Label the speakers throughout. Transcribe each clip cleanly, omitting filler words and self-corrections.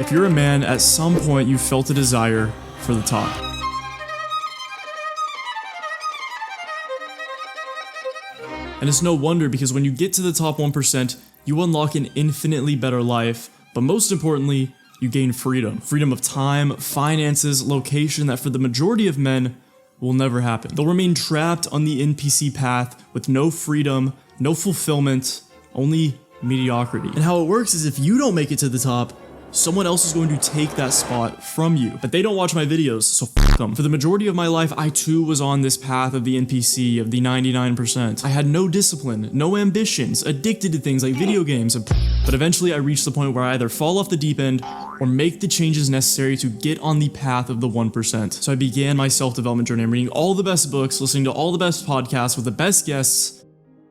Speaker 1: If you're a man, at some point you felt a desire for the top. And it's no wonder, because when you get to the top 1%, you unlock an infinitely better life, but most importantly, you gain freedom. Freedom of time, finances, location that for the majority of men will never happen. They'll remain trapped on the NPC path with no freedom, no fulfillment, only mediocrity. And how it works is if you don't make it to the top, someone else is going to take that spot from you. But they don't watch my videos, so f them. For the majority of my life, I too was on this path of the NPC, of the 99%. I had no discipline, no ambitions, addicted to things like video games, but eventually I reached the point where I either fall off the deep end or make the changes necessary to get on the path of the 1%. So I began my self-development journey. I'm reading all the best books, listening to all the best podcasts with the best guests,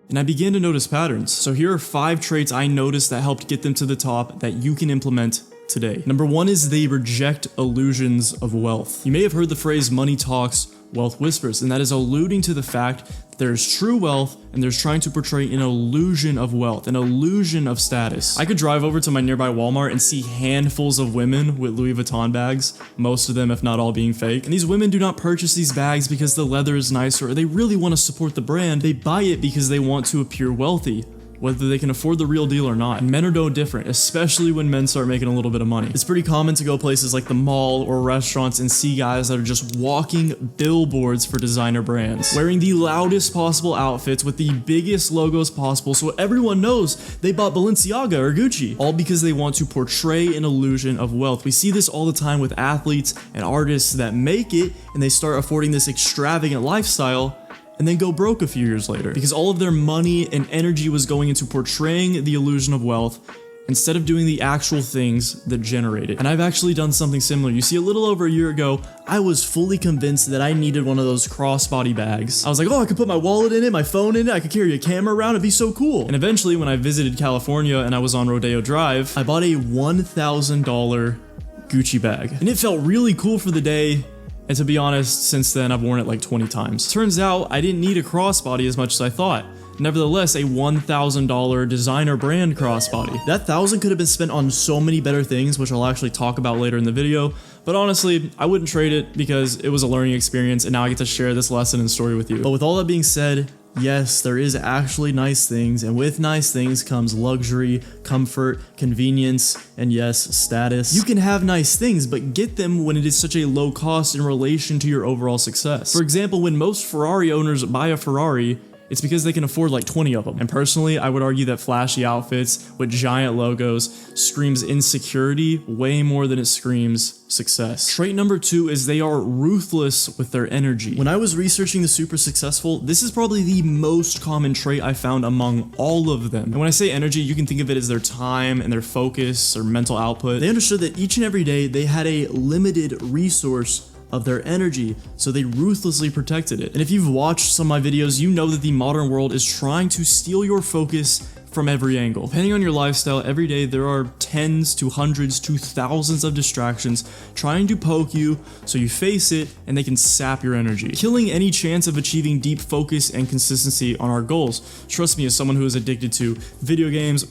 Speaker 1: and I began to notice patterns. So here are 5 traits I noticed that helped get them to the top that you can implement today. Number 1 is they reject illusions of wealth. You may have heard the phrase money talks, wealth whispers, and that is alluding to the fact that there's true wealth and there's trying to portray an illusion of wealth, an illusion of status. I could drive over to my nearby Walmart and see handfuls of women with Louis Vuitton bags, most of them if not all being fake. And these women do not purchase these bags because the leather is nicer or they really want to support the brand. They buy it because they want to appear wealthy, whether they can afford the real deal or not. And men are no different, especially when men start making a little bit of money. It's pretty common to go places like the mall or restaurants and see guys that are just walking billboards for designer brands, wearing the loudest possible outfits with the biggest logos possible so everyone knows they bought Balenciaga or Gucci, all because they want to portray an illusion of wealth. We see this all the time with athletes and artists that make it and they start affording this extravagant lifestyle and then go broke a few years later because all of their money and energy was going into portraying the illusion of wealth instead of doing the actual things that generate it. And I've actually done something similar. You see, a little over a year ago, I was fully convinced that I needed one of those crossbody bags. I was like, oh, I could put my wallet in it, my phone in it, I could carry a camera around, it'd be so cool. And eventually, when I visited California and I was on Rodeo Drive, I bought a $1,000 Gucci bag. And it felt really cool for the day. And to be honest, since then I've worn it like 20 times. Turns out I didn't need a crossbody as much as I thought. Nevertheless, a $1,000 designer brand crossbody. That $1,000 could have been spent on so many better things, which I'll actually talk about later in the video. But honestly, I wouldn't trade it because it was a learning experience and now I get to share this lesson and story with you. But with all that being said, yes, there is actually nice things, and with nice things comes luxury, comfort, convenience, and yes, status. You can have nice things, but get them when it is such a low cost in relation to your overall success. For example, when most Ferrari owners buy a Ferrari, it's because they can afford like 20 of them. And personally, I would argue that flashy outfits with giant logos screams insecurity way more than it screams success. Trait number 2 is they are ruthless with their energy. When I was researching the super successful, this is probably the most common trait I found among all of them. And when I say energy, you can think of it as their time and their focus or mental output. They understood that each and every day they had a limited resource of their energy, so they ruthlessly protected it. And if you've watched some of my videos, you know that the modern world is trying to steal your focus from every angle. Depending on your lifestyle, every day there are tens to hundreds to thousands of distractions trying to poke you so you face it and they can sap your energy, killing any chance of achieving deep focus and consistency on our goals. Trust me, as someone who is addicted to video games,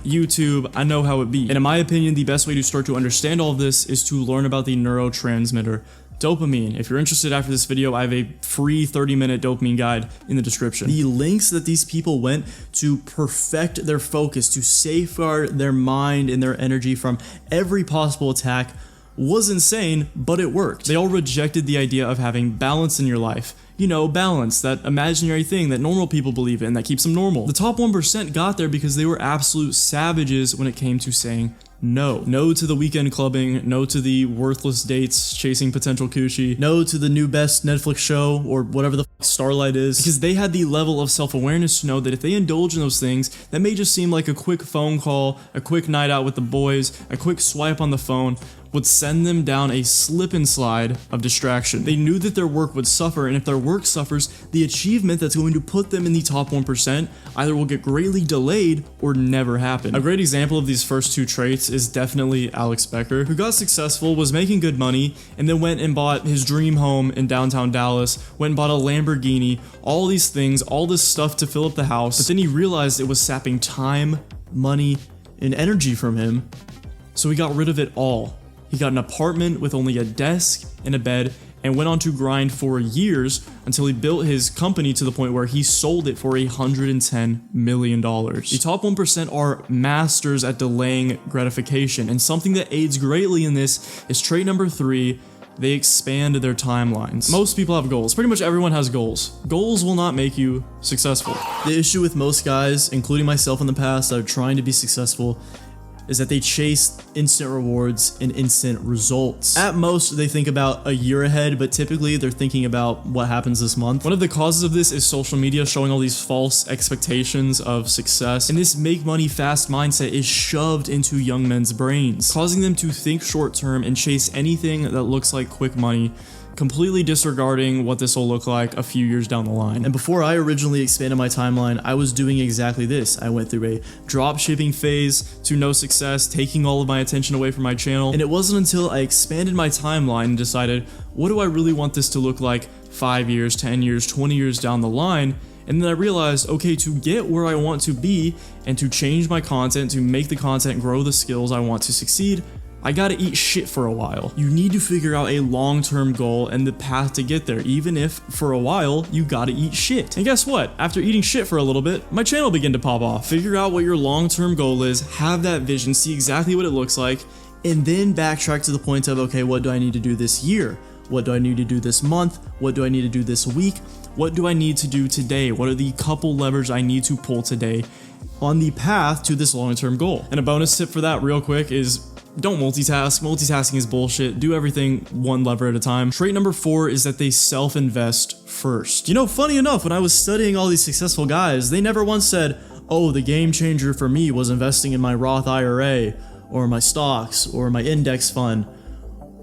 Speaker 1: YouTube, I know how it be. And in my opinion, the best way to start to understand all of this is to learn about the neurotransmitter dopamine. If you're interested after this video, I have a free 30-minute dopamine guide in the description. The links that these people went to perfect their focus, to safeguard their mind and their energy from every possible attack was insane, but it worked. They all rejected the idea of having balance in your life. You know, balance, that imaginary thing that normal people believe in that keeps them normal. The top 1% got there because they were absolute savages when it came to saying no. No to the weekend clubbing, no to the worthless dates chasing potential coochie, no to the new best Netflix show or whatever the Starlight is, because they had the level of self-awareness to know that if they indulge in those things, that may just seem like a quick phone call, a quick night out with the boys, a quick swipe on the phone, would send them down a slip and slide of distraction. They knew that their work would suffer, and if their work suffers, the achievement that's going to put them in the top 1% either will get greatly delayed or never happen. A great example of these first 2 traits is definitely Alex Becker, who got successful, was making good money, and then went and bought his dream home in downtown Dallas, went and bought a Lamborghini, all these things, all this stuff to fill up the house, but then he realized it was sapping time, money, and energy from him, So he got rid of it all. He got an apartment with only a desk and a bed and went on to grind for years until he built his company to the point where he sold it for $110 million. The top 1% are masters at delaying gratification, and something that aids greatly in this is trait number 3. They expand their timelines. Most people have goals. Pretty much everyone has goals. Goals will not make you successful. The issue with most guys, including myself in the past, that are trying to be successful is that they chase instant rewards and instant results. At most, they think about a year ahead, but typically they're thinking about what happens this month. One of the causes of this is social media showing all these false expectations of success, and this make money fast mindset is shoved into young men's brains, causing them to think short term and chase anything that looks like quick money, completely disregarding what this will look like a few years down the line. And before I originally expanded my timeline, I was doing exactly this. I went through a drop shipping phase to no success, taking all of my attention away from my channel. And it wasn't until I expanded my timeline and decided, what do I really want this to look like 5 years, 10 years, 20 years down the line? And then I realized, okay, to get where I want to be and to change my content, to make the content grow the skills I want to succeed, I gotta eat shit for a while. You need to figure out a long-term goal and the path to get there, even if for a while you gotta eat shit. And guess what? After eating shit for a little bit, my channel began to pop off. Figure out what your long-term goal is, have that vision, see exactly what it looks like, and then backtrack to the point of, okay, what do I need to do this year? What do I need to do this month? What do I need to do this week? What do I need to do today? What are the couple levers I need to pull today on the path to this long-term goal? And a bonus tip for that real quick is don't multitask. Multitasking is bullshit. Do everything one lever at a time. Trait number 4 is that they self-invest first. You know, funny enough, when I was studying all these successful guys, they never once said, oh, the game changer for me was investing in my Roth IRA or my stocks or my index fund,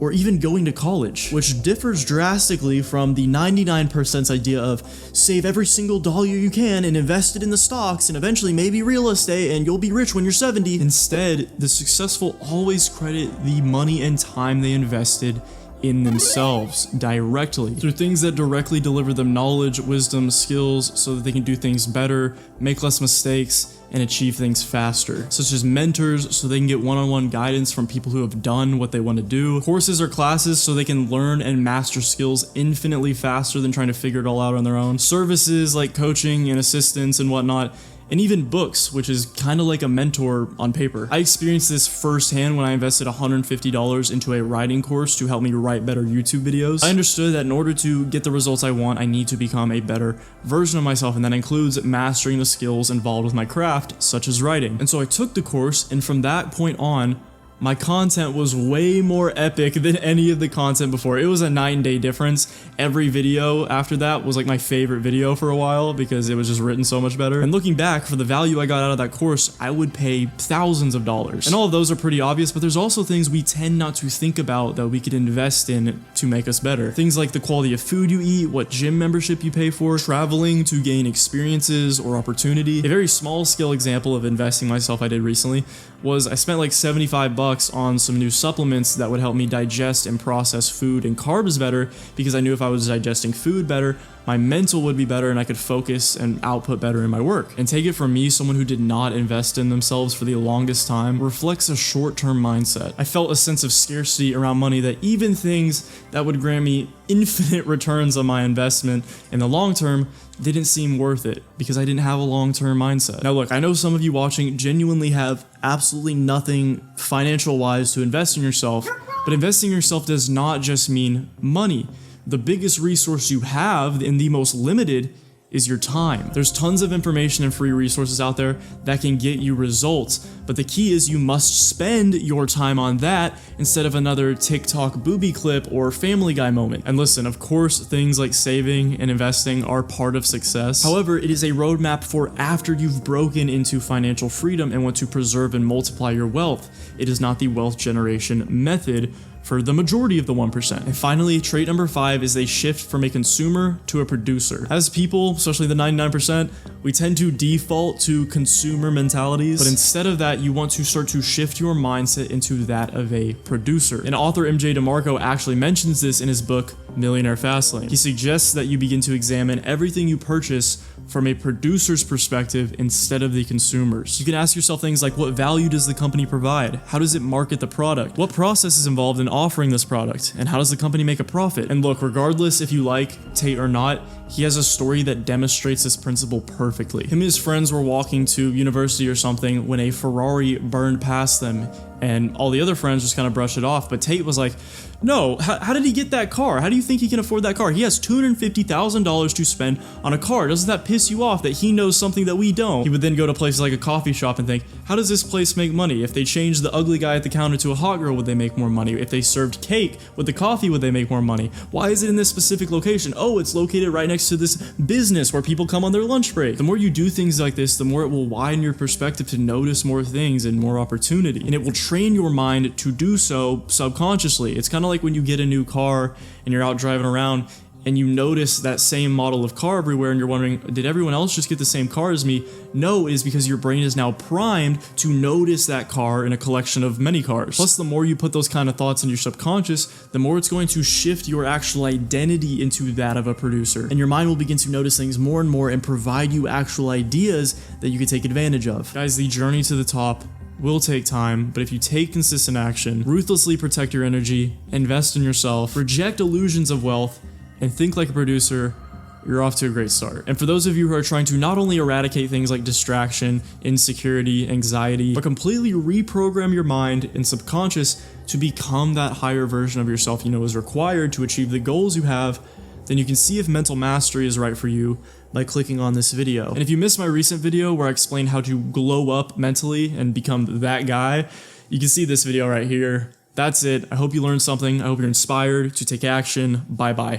Speaker 1: or even going to college, which differs drastically from the 99%'s idea of save every single dollar you can and invest it in the stocks and eventually maybe real estate and you'll be rich when you're 70. Instead, the successful always credit the money and time they invested in themselves directly through things that directly deliver them knowledge, wisdom, skills so that they can do things better, make less mistakes, and achieve things faster, such as mentors so they can get one-on-one guidance from people who have done what they want to do, courses or classes so they can learn and master skills infinitely faster than trying to figure it all out on their own, services like coaching and assistance and whatnot, and even books, which is kind of like a mentor on paper. I experienced this firsthand when I invested $150 into a writing course to help me write better YouTube videos. I understood that in order to get the results I want, I need to become a better version of myself, and that includes mastering the skills involved with my craft, such as writing. And so I took the course, and from that point on, my content was way more epic than any of the content before. It was a night and day difference. Every video after that was like my favorite video for a while because it was just written so much better. And looking back, for the value I got out of that course, I would pay thousands of dollars. And all of those are pretty obvious, but there's also things we tend not to think about that we could invest in to make us better. Things like the quality of food you eat, what gym membership you pay for, traveling to gain experiences or opportunity. A very small scale example of investing myself I did recently was I spent like $75 on some new supplements that would help me digest and process food and carbs better, because I knew if I was digesting food better, my mental would be better and I could focus and output better in my work. And take it from me, someone who did not invest in themselves for the longest time, reflects a short-term mindset. I felt a sense of scarcity around money, that even things that would grant me infinite returns on my investment in the long term didn't seem worth it because I didn't have a long-term mindset. Now look, I know some of you watching genuinely have absolutely nothing financial-wise to invest in yourself, but investing in yourself does not just mean money. The biggest resource you have, and the most limited, is your time. There's tons of information and free resources out there that can get you results, but the key is you must spend your time on that instead of another TikTok booby clip or Family Guy moment. And listen, of course, things like saving and investing are part of success. However, it is a roadmap for after you've broken into financial freedom and want to preserve and multiply your wealth. It is not the wealth generation method for the majority of the 1%. And finally, trait number 5 is they shift from a consumer to a producer. As people, especially the 99%, we tend to default to consumer mentalities, but instead of that, you want to start to shift your mindset into that of a producer. And author MJ DeMarco actually mentions this in his book, Millionaire Fastlane. He suggests that you begin to examine everything you purchase from a producer's perspective instead of the consumer's. You can ask yourself things like, what value does the company provide? How does it market the product? What process is involved in offering this product? And how does the company make a profit? And look, regardless if you like Tate or not, he has a story that demonstrates this principle perfectly. Him and his friends were walking to university or something when a Ferrari burned past them, and all the other friends just kind of brushed it off. But Tate was like, no, how did he get that car? How do you think he can afford that car? He has $250,000 to spend on a car. Doesn't that piss you off that he knows something that we don't? He would then go to places like a coffee shop and think, how does this place make money? If they changed the ugly guy at the counter to a hot girl, would they make more money? If they served cake with the coffee, would they make more money? Why is it in this specific location? Oh, it's located right next to this business where people come on their lunch break. The more you do things like this, the more it will widen your perspective to notice more things and more opportunity. And it will train your mind to do so subconsciously. It's kind of like when you get a new car and you're out driving around and you notice that same model of car everywhere and you're wondering, did everyone else just get the same car as me? No, it is because your brain is now primed to notice that car in a collection of many cars. Plus, the more you put those kind of thoughts in your subconscious, the more it's going to shift your actual identity into that of a producer. And your mind will begin to notice things more and more and provide you actual ideas that you can take advantage of. Guys, the journey to the top will take time, but if you take consistent action, ruthlessly protect your energy, invest in yourself, reject illusions of wealth, and think like a producer, you're off to a great start. And for those of you who are trying to not only eradicate things like distraction, insecurity, anxiety, but completely reprogram your mind and subconscious to become that higher version of yourself you know is required to achieve the goals you have, then you can see if mental mastery is right for you by clicking on this video. And if you missed my recent video where I explained how to glow up mentally and become that guy, you can see this video right here. That's it. I hope you learned something. I hope you're inspired to take action. Bye-bye.